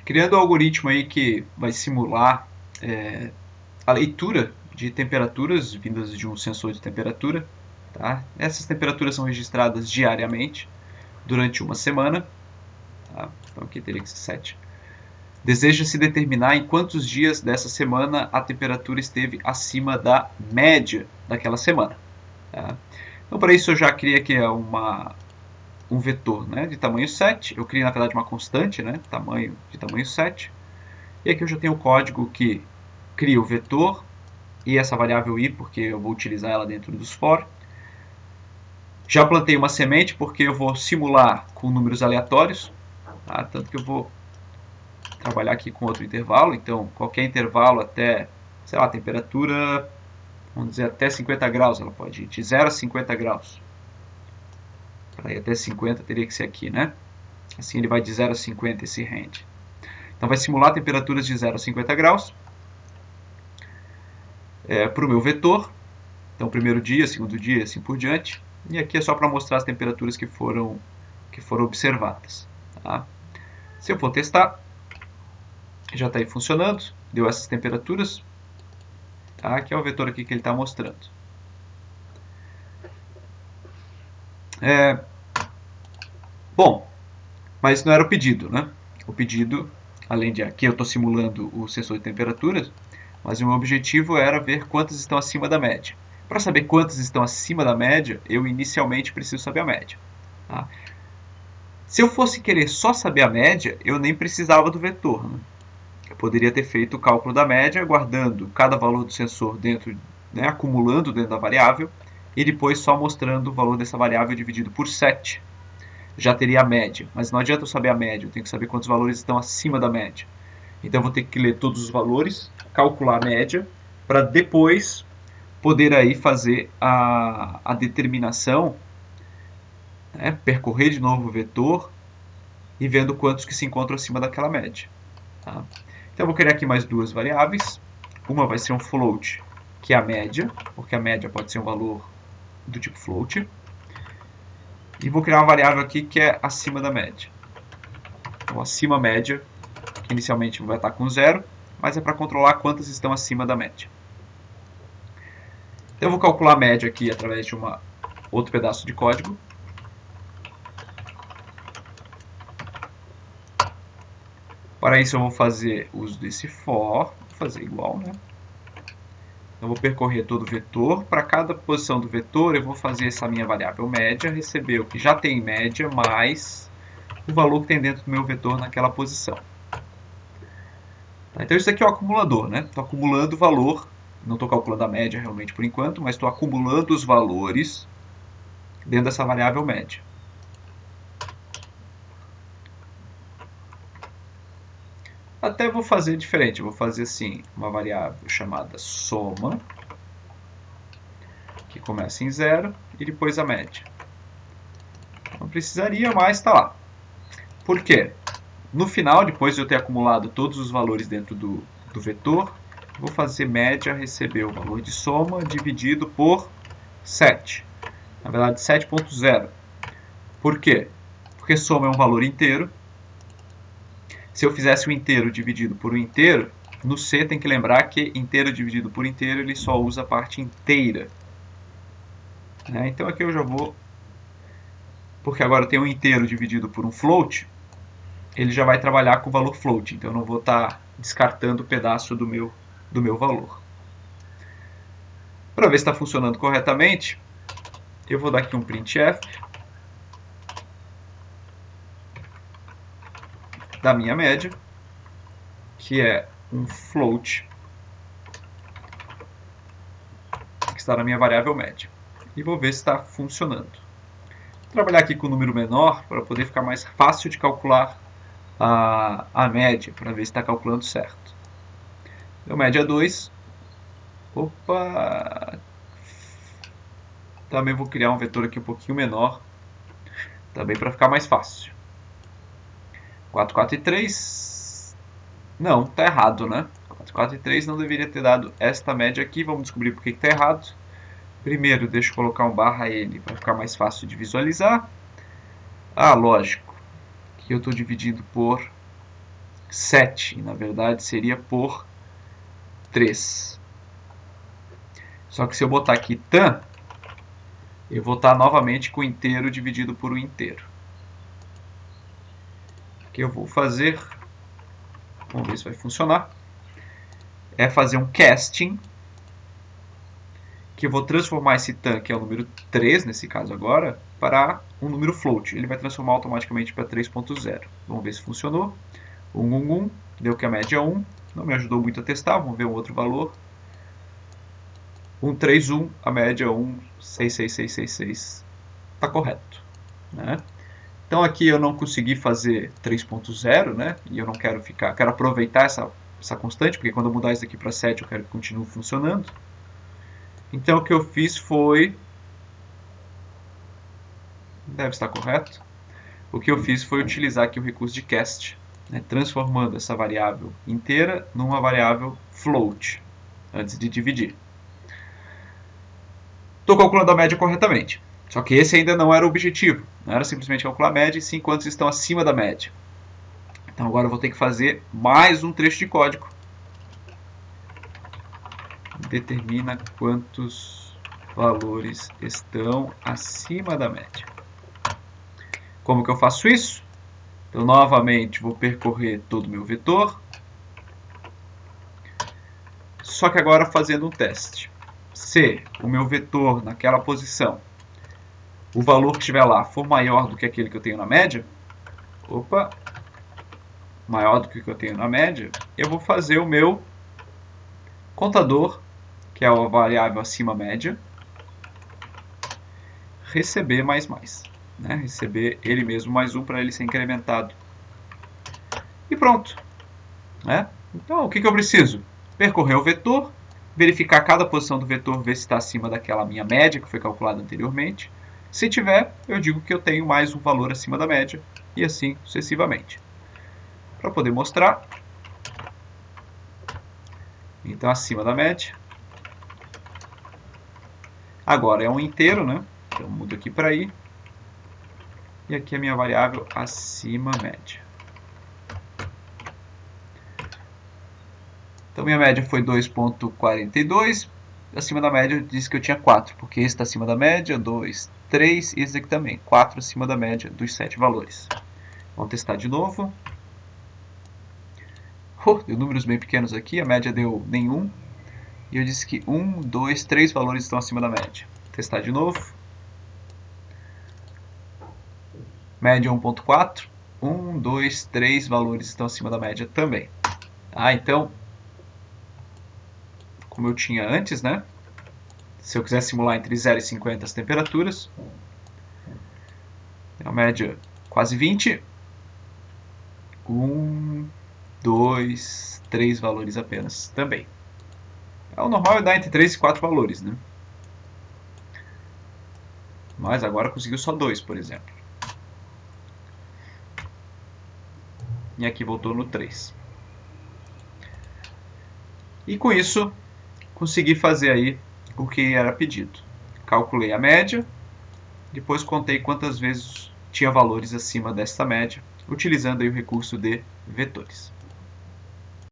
criando um algoritmo aí que vai simular a leitura de temperaturas vindas de um sensor de temperatura. Tá? Essas temperaturas são registradas diariamente durante uma semana. Tá? Então aqui teria que ser 7. Deseja-se determinar em quantos dias dessa semana a temperatura esteve acima da média daquela semana. Tá? Então, para isso, eu já criei aqui um vetor, né, de tamanho 7. Eu criei, na verdade, uma constante, né, de tamanho 7. E aqui eu já tenho o código que cria o vetor e essa variável i, porque eu vou utilizar ela dentro dos for. Já plantei uma semente, porque eu vou simular com números aleatórios. Tá? Tanto que eu vou trabalhar aqui com outro intervalo. Então, qualquer intervalo até, sei lá, temperatura, vamos dizer, até 50 graus. Ela pode ir de 0 a 50 graus. Para ir até 50 teria que ser aqui, né? Assim ele vai de 0 a 50 esse range. Então vai simular temperaturas de 0 a 50 graus para o meu vetor. Então primeiro dia, segundo dia, assim por diante. E aqui é só para mostrar as temperaturas que foram observadas. Tá? Se eu for testar, já está aí funcionando, deu essas temperaturas. Tá? Aqui é o vetor aqui que ele está mostrando. Bom, mas não era o pedido, né? O pedido, além de aqui eu estou simulando o sensor de temperaturas, mas o meu objetivo era ver quantas estão acima da média. Para saber quantas estão acima da média, eu inicialmente preciso saber a média. Tá? Se eu fosse querer só saber a média, eu nem precisava do vetor. Né? Eu poderia ter feito o cálculo da média, guardando cada valor do sensor dentro, né, acumulando dentro da variável, e depois só mostrando o valor dessa variável dividido por 7. Já teria a média, mas não adianta eu saber a média, eu tenho que saber quantos valores estão acima da média. Então eu vou ter que ler todos os valores, calcular a média, para depois poder aí fazer a determinação, né, percorrer de novo o vetor e vendo quantos que se encontram acima daquela média. Tá? Então eu vou criar aqui mais duas variáveis. Uma vai ser um float, que é a média, porque a média pode ser um valor do tipo float. E vou criar uma variável aqui que é acima da média. Então, acima média, que inicialmente vai estar com 0, mas é para controlar quantas estão acima da média. Então, eu vou calcular a média aqui através de outro pedaço de código. Para isso, eu vou fazer uso desse for, vou fazer igual, né? Eu vou percorrer todo o vetor. Para cada posição do vetor, eu vou fazer essa minha variável média, receber o que já tem em média, mais o valor que tem dentro do meu vetor naquela posição. Então, isso aqui é o acumulador, né? Estou acumulando o valor, não estou calculando a média realmente por enquanto, mas estou acumulando os valores dentro dessa variável média. Até vou fazer diferente, vou fazer assim, uma variável chamada soma, que começa em 0, e depois a média. Não precisaria, mas está lá. Por quê? No final, depois de eu ter acumulado todos os valores dentro do vetor, vou fazer média receber o valor de soma dividido por 7. Na verdade, 7.0. Por quê? Porque soma é um valor inteiro. Se eu fizesse o inteiro dividido por um inteiro, no C tem que lembrar que inteiro dividido por inteiro ele só usa a parte inteira. Então aqui eu já vou, porque agora eu tenho um inteiro dividido por um float, ele já vai trabalhar com o valor float, então eu não vou estar descartando o pedaço do meu valor. Para ver se está funcionando corretamente, eu vou dar aqui um printf da minha média, que é um float que está na minha variável média. E vou ver se está funcionando. Vou trabalhar aqui com um número menor para poder ficar mais fácil de calcular a média, para ver se está calculando certo. Então, média 2. Opa! Também vou criar um vetor aqui um pouquinho menor, também para ficar mais fácil. 4, 4 e 3. Não, está errado, né? 4, 4 e 3 não deveria ter dado esta média aqui. Vamos descobrir por que está errado. Primeiro, deixa eu colocar um /N para ficar mais fácil de visualizar. Lógico, que eu estou dividindo por 7, e na verdade seria por 3. Só que se eu botar aqui tan, eu vou estar novamente com o inteiro dividido por um inteiro. O que eu vou fazer, vamos ver se vai funcionar, é fazer um casting, que eu vou transformar esse tan, que é o número 3 nesse caso agora, para um número float. Ele vai transformar automaticamente para 3.0. Vamos ver se funcionou. 1, deu que a média é 1. Não me ajudou muito a testar, vamos ver um outro valor. 131, a média é 1,66666. Está correto, né? Então aqui eu não consegui fazer 3.0, né? E eu não quero quero aproveitar essa constante, porque quando eu mudar isso daqui para 7 eu quero que continue funcionando. Então o que eu fiz foi... Deve estar correto. O que eu fiz foi utilizar aqui o recurso de cast, né, transformando essa variável inteira numa variável float, antes de dividir. Estou calculando a média corretamente. Só que esse ainda não era o objetivo. Não era simplesmente calcular a média, e sim quantos estão acima da média. Então agora eu vou ter que fazer mais um trecho de código. Determina quantos valores estão acima da média. Como que eu faço isso? Então, novamente, vou percorrer todo o meu vetor. Só que agora fazendo um teste. Se o meu vetor naquela posição, o valor que estiver lá, for maior do que aquele que eu tenho na média, maior do que o que eu tenho na média, eu vou fazer o meu contador, que é a variável acima média, receber mais, né? Receber ele mesmo mais 1 para ele ser incrementado. E pronto, né? Então, o que eu preciso? Percorrer o vetor, verificar cada posição do vetor, ver se está acima daquela minha média que foi calculada anteriormente. Se tiver, eu digo que eu tenho mais um valor acima da média, e assim sucessivamente. Para poder mostrar, então acima da média. Agora é um inteiro, né? Então eu mudo aqui para i. E aqui a minha variável acima média. Então minha média foi 2.42. Acima da média eu disse que eu tinha 4, porque esse está acima da média, 2, 3, e esse aqui também, 4 acima da média dos 7 valores. Vamos testar de novo. Deu números bem pequenos aqui, a média deu nenhum. E eu disse que 1, 2, 3 valores estão acima da média. Testar de novo. Média 1.4. 1, 2, 3 valores estão acima da média também. Então, como eu tinha antes, né? Se eu quiser simular entre 0 e 50 as temperaturas, a média quase 20. 1, 2, 3 valores apenas também. O normal é dar entre 3 e 4 valores, né? Mas agora conseguiu só 2, por exemplo. E aqui voltou no 3. E com isso, consegui fazer aí o que era pedido. Calculei a média, depois contei quantas vezes tinha valores acima desta média, utilizando aí o recurso de vetores.